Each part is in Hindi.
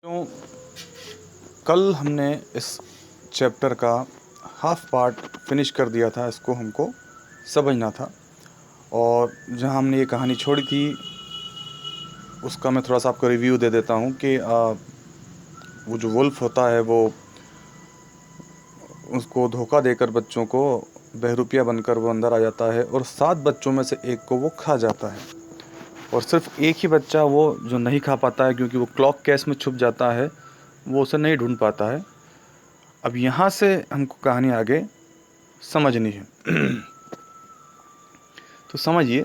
तो कल हमने इस चैप्टर का हाफ पार्ट फिनिश कर दिया था। इसको हमको समझना था और जहां हमने ये कहानी छोड़ी थी उसका मैं थोड़ा सा आपको रिव्यू दे देता हूं कि वो जो वुल्फ होता है वो उसको धोखा देकर बच्चों को बहरूपिया बनकर वो अंदर आ जाता है और 7 बच्चों में से एक को वो खा जाता है और सिर्फ एक ही बच्चा वो जो नहीं खा पाता है क्योंकि वो क्लॉक केस में छुप जाता है, वो उसे नहीं ढूंढ पाता है। अब यहाँ से हमको कहानी आगे समझनी है। तो समझिए,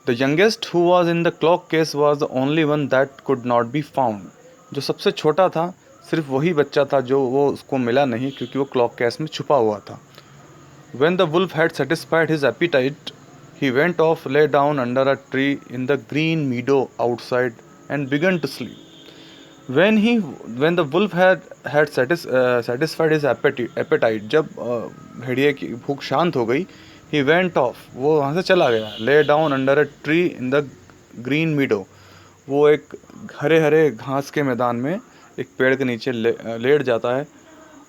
the youngest who was in the clock case was the only one that could not be found. जो सबसे छोटा था सिर्फ वही बच्चा था जो वो उसको मिला नहीं क्योंकि वो क्लॉक केस में छुपा हुआ था। When the wolf had satisfied his appetite, he went off, lay down under a tree in the green meadow outside, and began to sleep. When the wolf had satisfied his appetite, जब भेड़िए की भूख शांत हो गई, he went off, वो वहाँ से चला गया, lay down under a tree in the green meadow, वो एक हरे हरे घास के मैदान में एक पेड़ के नीचे लेट जाता है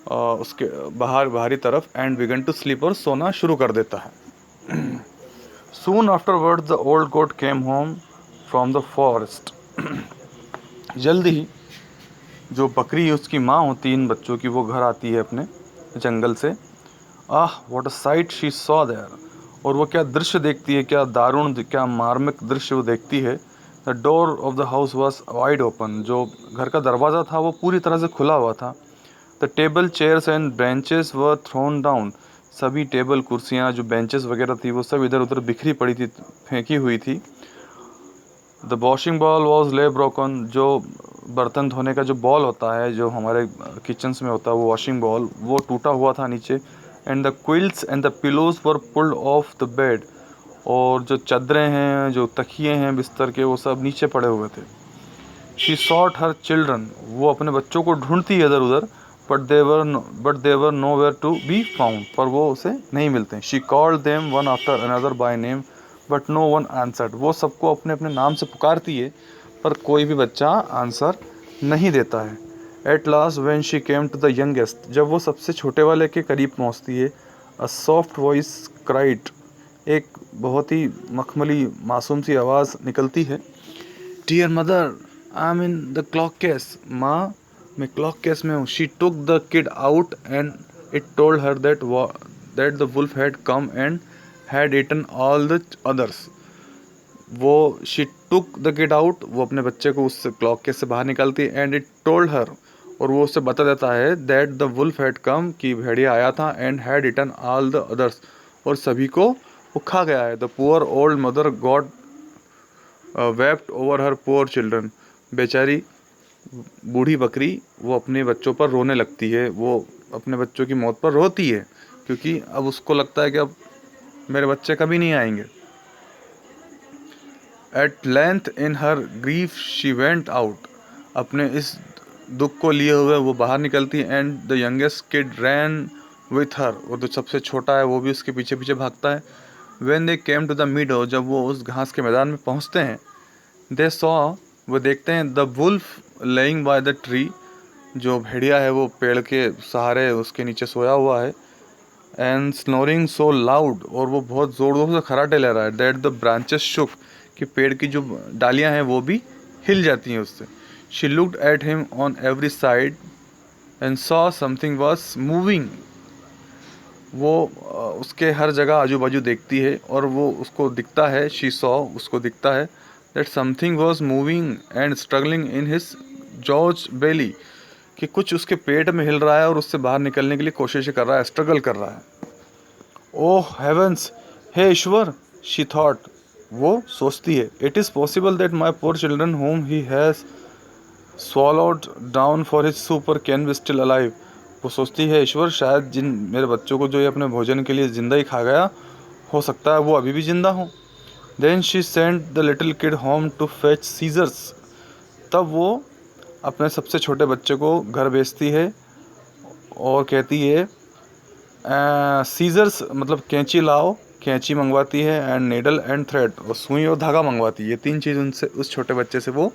उसके बाहरी तरफ, एंड बिगन टू स्लीप, और सोना शुरू कर देता है। Soon afterwards the old goat came home from the forest. जल्दी ही जो बकरी उसकी माँ होती है इन बच्चों की, वो घर आती है अपने जंगल से। What a sight she saw there, और वो क्या दृश्य देखती है, क्या दारुण, क्या मार्मिक दृश्य वो देखती है। The door of the house was wide open, जो घर का दरवाज़ा था वो पूरी तरह से खुला हुआ था। The table, chairs and benches were thrown down, सभी टेबल, कुर्सियाँ, जो बेंचेस वगैरह थी वो सब इधर उधर बिखरी पड़ी थी, फेंकी हुई थी। द वॉशिंग बॉल वॉज ले ब्रोकन, जो बर्तन धोने का जो बॉल होता है जो हमारे किचन्स में होता है, वो वॉशिंग बॉल, वो टूटा हुआ था नीचे। And the quilts and the pillows were pulled off the bed, और जो चादरें हैं, जो तकिए हैं बिस्तर के, वो सब नीचे पड़े हुए थे। शी सॉट हर चिल्ड्रन, वो अपने बच्चों को ढूंढती है इधर उधर, but they were nowhere to be found, पर वो उसे नहीं मिलते। She called them one after another by name, but no one answered, वो सबको अपने अपने नाम से पुकारती है पर कोई भी बच्चा आंसर नहीं देता है। At last when she came to the youngest, जब वो सबसे छोटे वाले के करीब पहुंचती है, अ सॉफ्ट वॉइस क्राइड, एक बहुत ही मखमली मासूम सी आवाज़ निकलती है। Dear mother, I am in the clock case, माँ मैं क्लॉक केस में हूँ। She took the kid out and it told her that the wolf had come and had eaten all the others. वो she took the kid out, वो अपने बच्चे को उस क्लॉक केस से बाहर निकालती है। एंड इट टोल्ड हर, और वो उससे बता देता है, that the wolf had come, कि भेड़िया आया था, and had eaten all the others, और सभी को वो खा गया है। The poor old mother goat wept over her poor children, बेचारी बूढ़ी बकरी वो अपने बच्चों पर रोने लगती है, वो अपने बच्चों की मौत पर रोती है क्योंकि अब उसको लगता है कि अब मेरे बच्चे कभी नहीं आएंगे। At length in her grief she went out, अपने इस दुख को लिए हुए वो बाहर निकलती है। And the youngest kid ran with her, और जो सबसे छोटा है वो भी उसके पीछे पीछे भागता है। When they came to the meadow, जब वो उस घास के मैदान में पहुंचते हैं, दे सॉ, वो देखते हैं, the wolf lying by the tree, जो भेड़िया है वो पेड़ के सहारे उसके नीचे सोया हुआ है। एंड स्नोरिंग सो लाउड, और वो बहुत ज़ोर ज़ोर से खराटे ले रहा है। दैट द ब्रांचेस शुक, कि पेड़ की जो डालियां हैं वो भी हिल जाती हैं उससे। She looked at him on every side and saw something was moving, वो उसके हर जगह आजू बाजू देखती है और वो उसको दिखता है, शी सॉ, उसको दिखता है, that something was moving and struggling in his gorged belly, कि कुछ उसके पेट में हिल रहा है और उससे बाहर निकलने के लिए कोशिश कर रहा है, स्ट्रगल कर रहा है। ओह हेवंस, हे ईश्वर, शी थॉट, वो सोचती है, it is possible that my poor children whom he has swallowed down for his super can be still alive, वो सोचती है, ईश्वर शायद जिन मेरे बच्चों को जो ये अपने भोजन के लिए ज़िंदा ही खा गया, हो सकता है वो अभी भी ज़िंदा हो। Then she sent the little kid home to fetch scissors, तब वो अपने सबसे छोटे बच्चे को घर भेजती है और कहती है, सीजर्स मतलब कैंची लाओ, कैंची मंगवाती है, एंड नेडल एंड थ्रेड, और सुई और धागा मंगवाती है। ये 3 चीज़ उनसे, उस छोटे बच्चे से वो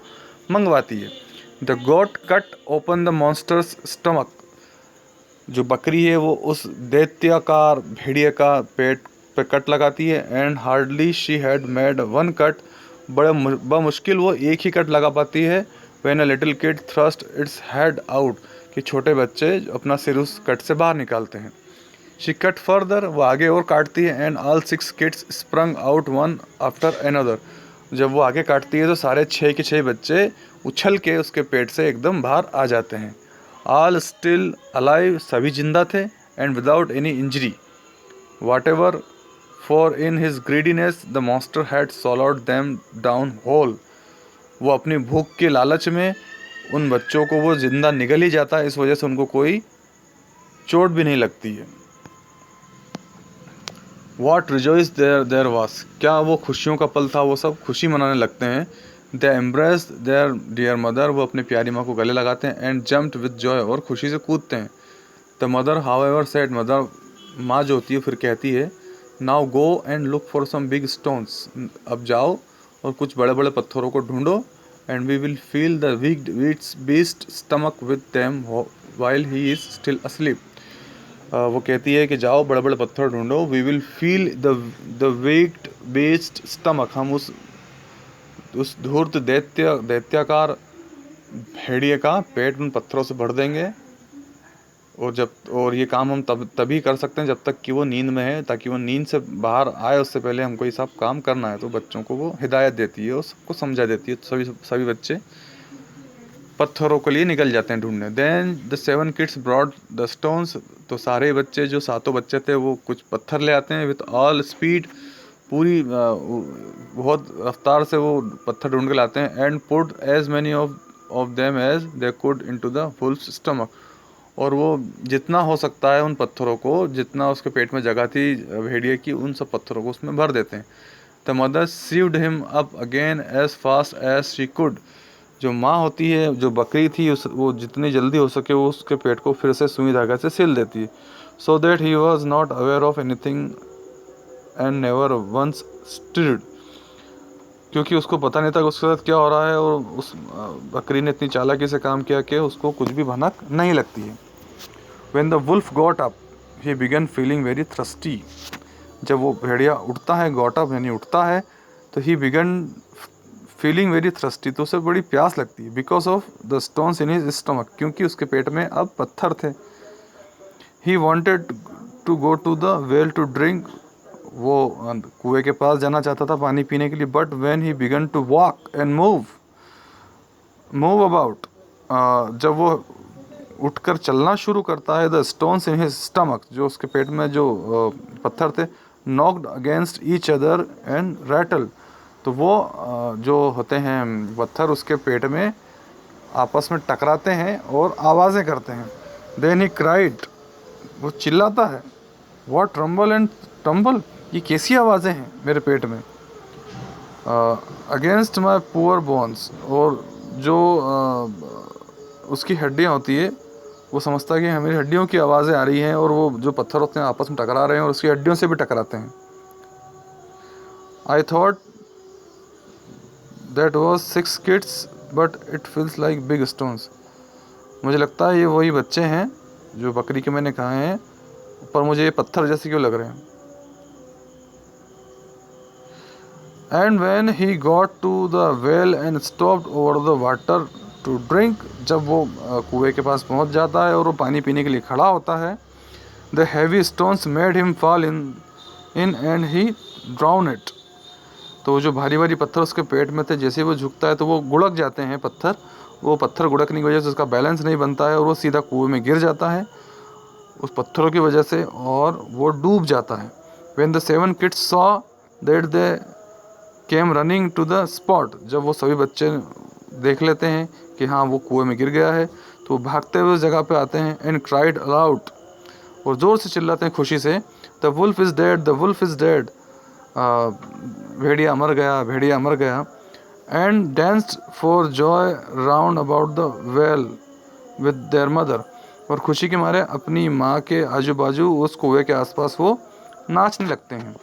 मंगवाती है। The goat cut open the monster's stomach. जो बकरी है वो उस दैत्याकार भेड़िए का पेट पे कट लगाती है। And hardly she had made one cut, बमुश्किल वो एक ही कट लगा पाती है। When a little kid thrust its head out, कि छोटे बच्चे अपना सिर उस कट से बाहर निकालते हैं। शी कट फर्दर, वो आगे और काटती है। And all 6 kids sprung out one after another. जब वो आगे काटती है तो सारे 6 के 6 बच्चे उछल के उसके पेट से एकदम बाहर आ जाते हैं। ऑल स्टिल अलाइव, सभी जिंदा थे। And without any injury whatever, for in his greediness the monster had swallowed them down whole. वो अपनी भूख के लालच में उन बच्चों को वो जिंदा निगल ही जाता है, इस वजह से उनको कोई चोट भी नहीं लगती है। What rejoice there was, क्या वो खुशियों का पल था, वो सब खुशी मनाने लगते हैं। They embraced their dear mother, वो अपनी प्यारी माँ को गले लगाते हैं। And jumped with joy, और खुशी से कूदते हैं। The mother however said, mother माँ जो होती है फिर कहती है, Now go and look for some big stones, अब जाओ और कुछ बड़े बड़े पत्थरों को ढूंढो। And we will fill the weak beast stomach with them while he is still asleep, वो कहती है कि जाओ बड़े बड़े पत्थर ढूंढो। We will fill the wicked beast's stomach, हम उस धूर्त दैत्याकार भेड़िए का पेट उन पत्थरों से भर देंगे। और ये काम हम तभी कर सकते हैं जब तक कि वो नींद में है, ताकि वो नींद से बाहर आए उससे पहले हमको ये सब काम करना है। तो बच्चों को वो हिदायत देती है और सबको समझा देती है। तो सभी बच्चे पत्थरों के लिए निकल जाते हैं ढूंढने। Then the 7 kids brought the stones, तो सारे बच्चे जो 7 बच्चे थे वो कुछ पत्थर ले आते हैं। विथ ऑल स्पीड, पूरी बहुत रफ्तार से वो पत्थर ढूंढ के लाते हैं। And put as many of them as they could into the wolf's stomach, और वो जितना हो सकता है उन पत्थरों को, जितना उसके पेट में जगह थी भेड़िए की, उन सब पत्थरों को उसमें भर देते हैं। The mother sewed him up again as fast as she could, जो माँ होती है, जो बकरी थी, वो जितनी जल्दी हो सके वो उसके पेट को फिर से सुई धागा से सिल देती है। So that he was not aware of anything and never once stirred, क्योंकि उसको पता नहीं था कि उसके साथ क्या हो रहा है। और उस बकरी ने इतनी चालाकी से काम किया कि उसको कुछ भी भनक नहीं लगती है। When the wolf got up he began feeling very thirsty, जब वो भेड़िया उठता है, गॉट अप यानी उठता है, तो he began feeling very thirsty, तो उसे बड़ी प्यास लगती है। Because of the stones in his stomach, क्योंकि उसके पेट में अब पत्थर थे। He wanted to go to the well to drink, वो कुएं के पास जाना चाहता था पानी पीने के लिए। But when he began to walk and move about, जब वो उठकर चलना शुरू करता है, the stones in his stomach, जो उसके पेट में जो पत्थर थे, knocked against each other and rattle, तो वो जो होते हैं पत्थर उसके पेट में आपस में टकराते हैं और आवाज़ें करते हैं। देन ही क्राइड, वो चिल्लाता है, व्हाट ट्रम्बल एंड टम्बल, ये कैसी आवाज़ें हैं मेरे पेट में। अगेंस्ट माई पुअर बोन्स, और जो उसकी हड्डियाँ होती है, वो समझता है कि मेरी हड्डियों की आवाज़ें आ रही हैं, और वो जो पत्थर होते हैं आपस में टकरा रहे हैं और उसकी हड्डियों से भी टकराते हैं। I thought that was 6 kids but it feels like big stones, मुझे लगता है ये वही बच्चे हैं जो बकरी के मैंने कहा हैं, पर मुझे ये पत्थर जैसे क्यों लग रहे हैं। And when he got to the well and stopped over the water to drink, जब वो कुएं के पास पहुंच जाता है और वो पानी पीने के लिए खड़ा होता है, the heavy stones made him fall in and he drown it, तो जो भारी भारी पत्थर उसके पेट में थे, जैसे वो झुकता है तो वो गुड़क जाते हैं पत्थर। वो पत्थर गुड़कने की वजह से उसका बैलेंस नहीं बनता है और वो सीधा कुएं में गिर जाता है उस पत्थरों की वजह से, और वो डूब जाता है। When the 7 kids saw that they came running to the spot, जब वो सभी बच्चे देख लेते हैं कि हाँ वो कुएं में गिर गया है, तो वो भागते हुए उस जगह पे आते हैं। एंड क्राइड अलाउड, और ज़ोर से चिल्लाते हैं खुशी से, the wolf is dead, the wolf is dead, भेड़िया मर गया, भेड़िया मर गया। And danced for joy round about the well with their mother, और खुशी के मारे अपनी माँ के आजू बाजू उस कुएं के आसपास वो नाचने लगते हैं।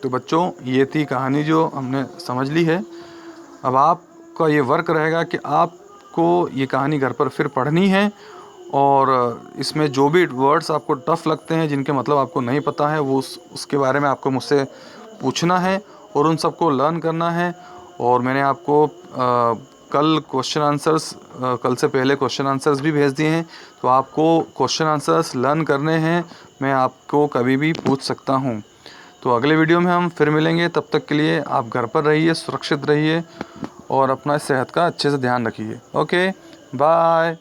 तो बच्चों, ये थी कहानी जो हमने समझ ली है। अब आपका ये वर्क रहेगा कि आप आपको ये कहानी घर पर फिर पढ़नी है, और इसमें जो भी वर्ड्स आपको टफ़ लगते हैं, जिनके मतलब आपको नहीं पता है, वो उसके बारे में आपको मुझसे पूछना है और उन सबको लर्न करना है। और मैंने आपको कल क्वेश्चन आंसर्स, कल से पहले क्वेश्चन आंसर्स भी भेज दिए हैं, तो आपको क्वेश्चन आंसर्स लर्न करने हैं, मैं आपको कभी भी पूछ सकता हूँ। तो अगले वीडियो में हम फिर मिलेंगे, तब तक के लिए आप घर पर रहिए, सुरक्षित रहिए और अपना सेहत का अच्छे से ध्यान रखिए। Okay, bye.